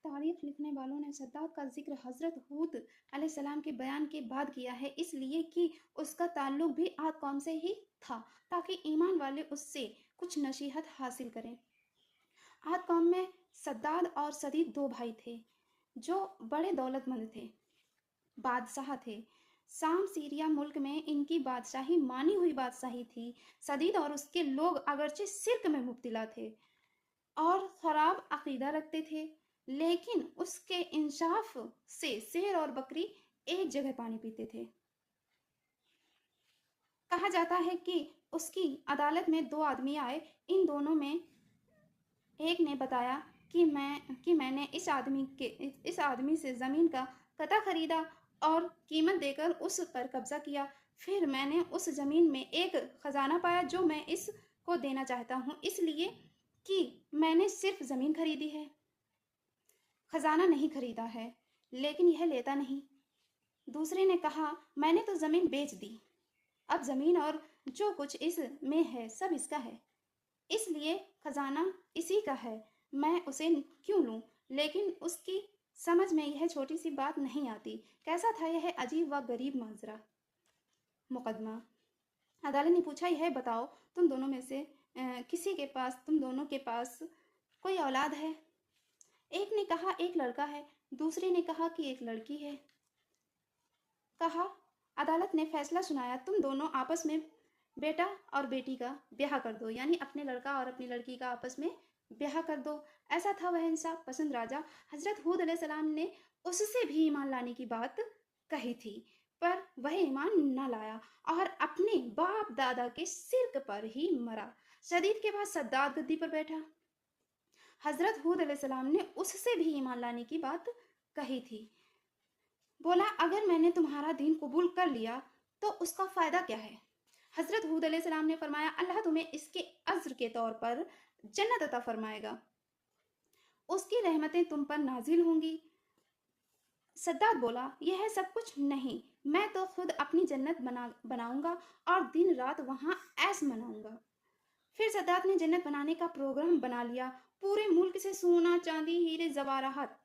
तारीख लिखने वालों ने सद्दाद का जिक्र हज़रत हूद अलैहिस्सलाम के बयान के बाद किया है, इसलिए कि उसका ताल्लुक भी आद कौम से ही था, ताकि ईमान वाले उससे कुछ नसीहत हासिल करें। आद कौम में सद्दाद और सदीद दो भाई थे जो बड़े दौलतमंद थे, बादशाह थे। शाम सीरिया मुल्क में इनकी बादशाही मानी हुई बादशाही थी। सदीद और उसके लोग अगरचे शिर्क में मुब्तला थे और खराब अकीदा रखते थे, लेकिन उसके इंसाफ से शेर और बकरी एक जगह पानी पीते थे। कहा जाता है कि उसकी अदालत में दो आदमी आए। इन दोनों में एक ने बताया कि मैंने इस आदमी से ज़मीन का कता खरीदा और कीमत देकर उस पर कब्जा किया। फिर मैंने उस ज़मीन में एक ख़जाना पाया जो मैं इसको देना चाहता हूँ, इसलिए कि मैंने सिर्फ ज़मीन खरीदी है, ख़जाना नहीं खरीदा है, लेकिन यह लेता नहीं। दूसरे ने कहा, मैंने तो ज़मीन बेच दी, अब ज़मीन और जो कुछ इसमें है सब इसका है, इसलिए खजाना इसी का है, मैं उसे क्यों लूं? लेकिन उसकी समझ में यह छोटी सी बात नहीं आती। कैसा था यह अजीब व गरीब माजरा। मुकदमा। अदालत ने पूछा, यह बताओ तुम दोनों में से तुम दोनों के पास कोई औलाद है? एक ने कहा एक लड़का है, दूसरे ने कहा कि एक लड़की है। कहा, अदालत ने फैसला सुनाया, तुम दोनों आपस में बेटा और बेटी का ब्याह कर दो, यानी अपने लड़का और अपनी लड़की का आपस में ब्याह कर दो। ऐसा था वह इंसाफ पसंद राजा। हजरत हूद अलैहिस्सलाम ने उससे भी ईमान लाने की बात कही थी, पर वह ईमान न लाया और अपने बाप दादा के शिर्क पर ही मरा। सदीद के बाद सद्दाद गद्दी पर बैठा। हजरत हूद अलैहिस्सलाम ने उससे भी ईमान लाने की बात कही थी। बोला, अगर मैंने तुम्हारा दीन कबूल कर लिया तो उसका फ़ायदा क्या है? हज़रत हूद अलैहिस्सलाम ने फरमाया, अल्लाह तुम्हें इसके अज्र के तौर पर जन्नत अता फरमाएगा, उसकी रहमतें तुम पर नाजिल होंगी। सद्दाद बोला, यह सब कुछ नहीं, मैं तो खुद अपनी जन्नत बनाऊंगा और दिन रात वहाँ ऐश मनाऊंगा। फिर सद्दाद ने जन्नत बनाने का प्रोग्राम बना लिया। पूरे मुल्क से सोना, चांदी, हीरे, जवाहरात,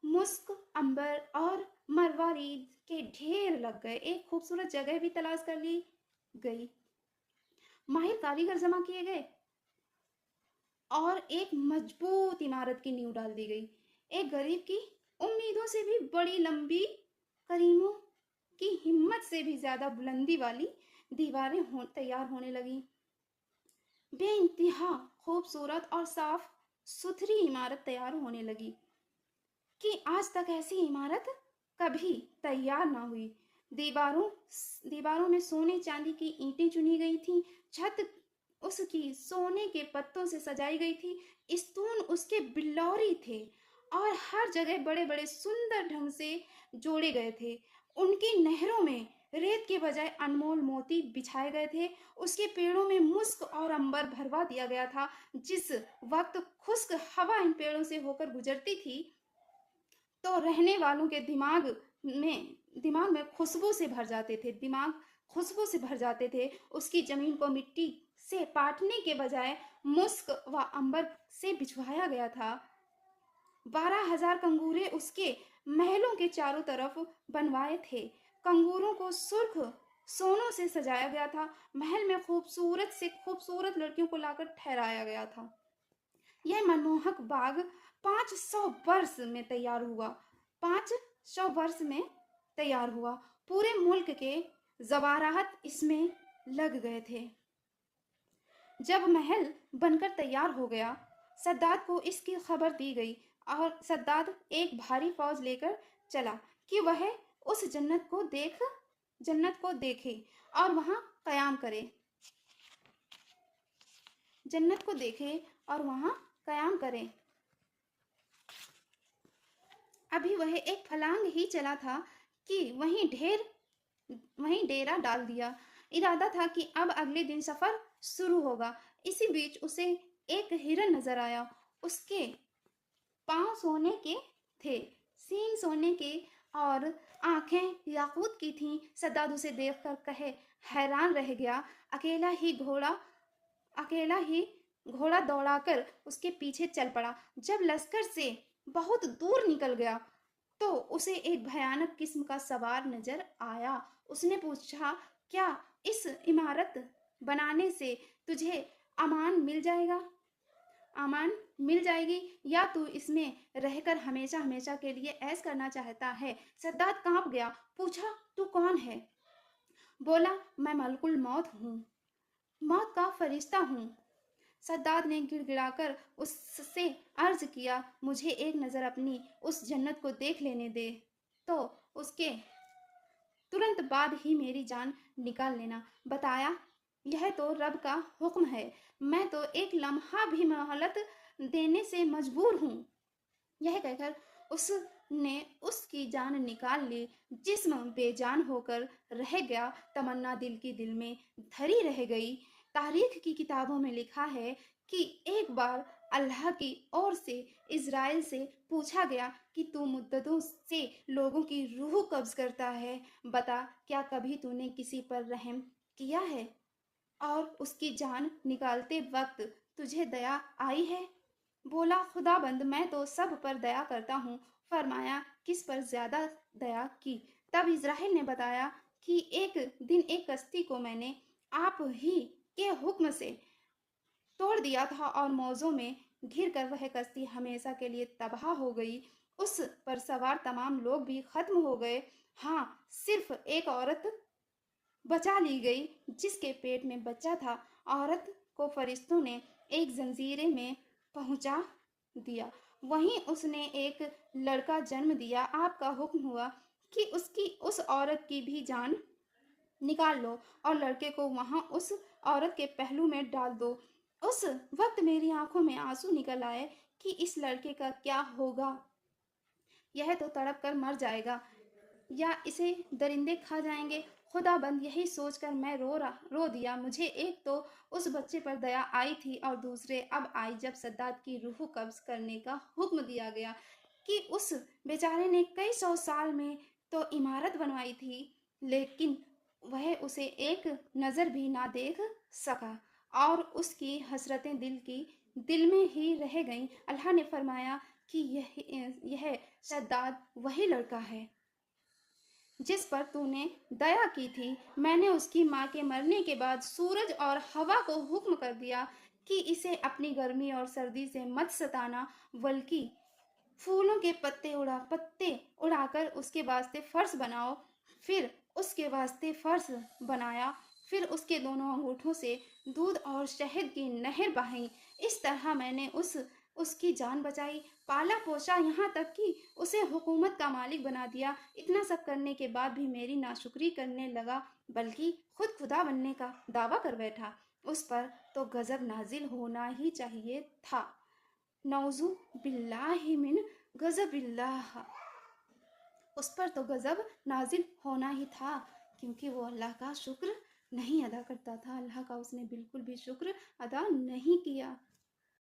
मुस्क, अंबर और मरवारीद के ढेर लग गए। एक खूबसूरत जगह भी तलाश कर ली गई, माहिर कारीगर जमा किए गए और एक मजबूत इमारत की नींव डाल दी गई। एक गरीब की उम्मीदों से भी बड़ी लंबी, करीमों की हिम्मत से भी ज्यादा बुलंदी वाली दीवारें तैयार होने लगी। बेइंतहा खूबसूरत और साफ सुथरी इमारत तैयार होने लगी कि आज तक ऐसी इमारत कभी तैयार ना हुई। दीवारों में सोने चांदी की ईंटें चुनी गई थीं, छत उसकी सोने के पत्तों से सजाई गई थी, स्तून उसके बिल्लौरी थे और हर जगह बड़े बड़े सुंदर ढंग से जोड़े गए थे। उनकी नहरों में रेत के बजाय अनमोल मोती बिछाए गए थे। उसके पेड़ों में मुस्क और अंबर भरवा दिया गया था। जिस वक्त खुश्क हवा इन पेड़ों से होकर गुजरती थी तो रहने वालों के दिमाग में खुशबू से भर जाते थे। उसकी जमीन को मिट्टी से पाटने के बजाय मुस्क व अंबर से बिछवाया गया था। 12,000 कंगूरे उसके महलों के चारों तरफ बनवाए थे। कंगूरों को सुर्ख सोनों से सजाया गया था। महल में खूबसूरत से खूबसूरत लड़कियों को लाकर ठहराया गया था। यह मनमोहक बाग 500 वर्ष में तैयार हुआ। 500 वर्ष में तैयार हुआ। पूरे मुल्क के जवारात इसमें लग गए थे। जब महल बनकर तैयार हो गया, सद्दाद को इसकी खबर दी गई और सद्दाद एक भारी फौज लेकर चला कि वह उस जन्नत को देखे और वहां कयाम करे। अभी वह एक फलांग ही चला था कि वहीं डेरा डाल दिया। इरादा था कि अब अगले दिन सफर शुरू होगा। इसी बीच उसे एक हिरन नजर आया। उसके पांव सोने के थे, सींग सोने के और आंखें याकूत की थीं। सद्दाद उसे देखकर हैरान रह गया। अकेला ही घोड़ा दौड़ाकर उसके पीछे चल पड़ा। जब लश्कर से बहुत दूर निकल गया तो उसे एक भयानक किस्म का सवार नजर आया। उसने पूछा, क्या इस इमारत बनाने से तुझे अमान मिल जाएगा, अमान मिल जाएगी, या तू इसमें रहकर हमेशा हमेशा के लिए ऐश करना चाहता है? सद्दात कांप गया। पूछा, तू कौन है? बोला, मैं मलकुल मौत हूँ, मौत का फरिश्ता हूँ। सद्दात ने गिड़गिड़ाकर उससे अर्ज किया, मुझे एक नज़र अपनी उस जन्नत को देख लेने दे, तो उसके तुरंत बाद ही मेरी जान निकाल लेना। बताया, यह तो रब का हुक्म है, मैं तो एक लम्हा भी मोहलत देने से मजबूर हूँ। यह कहकर उसने उसकी जान निकाल ली। जिस्म बेजान होकर रह गया, तमन्ना दिल की दिल में धरी रह गई। तारीख की किताबों में लिखा है कि एक बार अल्लाह की ओर से इज़राइल से पूछा गया कि तू मुद्दतों से लोगों की रूह कब्ज करता है, बता क्या कभी तूने किसी पर रहम किया है और उसकी जान निकालते वक्त तुझे दया आई है? बोला, खुदाबंद मैं तो सब पर दया करता हूँ। फरमाया, किस पर ज्यादा दया की? तब इज़राइल ने बताया कि एक दिन एक कश्ती को मैंने आप ही के हुक्म से तोड़ दिया था और मौजों में घिर कर वह कश्ती हमेशा के लिए तबाह हो गई। उस पर सवार तमाम लोग भी खत्म हो गए। हाँ, सिर्फ एक औरत बचा ली गई जिसके पेट में बच्चा था। औरत को फरिश्तों ने एक जंजीरे में पहुंचा दिया। वहीं उसने एक लड़का जन्म दिया। आपका हुक्म हुआ कि उसकी उस औरत की भी जान निकाल लो और लड़के को वहां उस औरत के पहलू में डाल दो। उस वक्त मेरी आंखों में आंसू निकल आए कि इस लड़के का क्या होगा। यह तो तड़प कर मर जाएगा या इसे दरिंदे खा जाएंगे। खुदाबंद, यही सोचकर मैं रो दिया। मुझे एक तो उस बच्चे पर दया आई थी और दूसरे अब आई जब सद्दात की रूह कब्ज करने का हुक्म दिया गया कि उस बेचारे ने कई सौ साल में तो इमारत बनवाई थी, लेकिन वह उसे एक नज़र भी ना देख सका और उसकी हसरतें दिल में ही रह गईं। अल्लाह ने फरमाया कि यह सद्दात वही लड़का है जिस पर तूने दया की थी। मैंने उसकी माँ के मरने के बाद सूरज और हवा को हुक्म कर दिया कि इसे अपनी गर्मी और सर्दी से मत सताना, बल्कि फूलों के पत्ते उड़ाकर उसके वास्ते फर्श बनाओ। फिर उसके वास्ते फर्श बनाया। फिर उसके दोनों अंगूठों से दूध और शहद की नहर बहाई। इस तरह मैंने उसकी जान बचाई, पाला पोसा, यहाँ तक कि उसे हुकूमत का मालिक बना दिया। इतना सब करने के बाद भी मेरी नाशुक्री करने लगा, बल्कि खुद खुदा बनने का दावा कर बैठा। उस पर तो गजब नाजिल होना ही चाहिए था। नौजू बिल्लाहि मिन गजबिल्लाह। उस पर तो गजब नाजिल होना ही था, क्योंकि वो अल्लाह का शुक्र नहीं अदा करता था। अल्लाह का उसने बिल्कुल भी शुक्र अदा नहीं किया।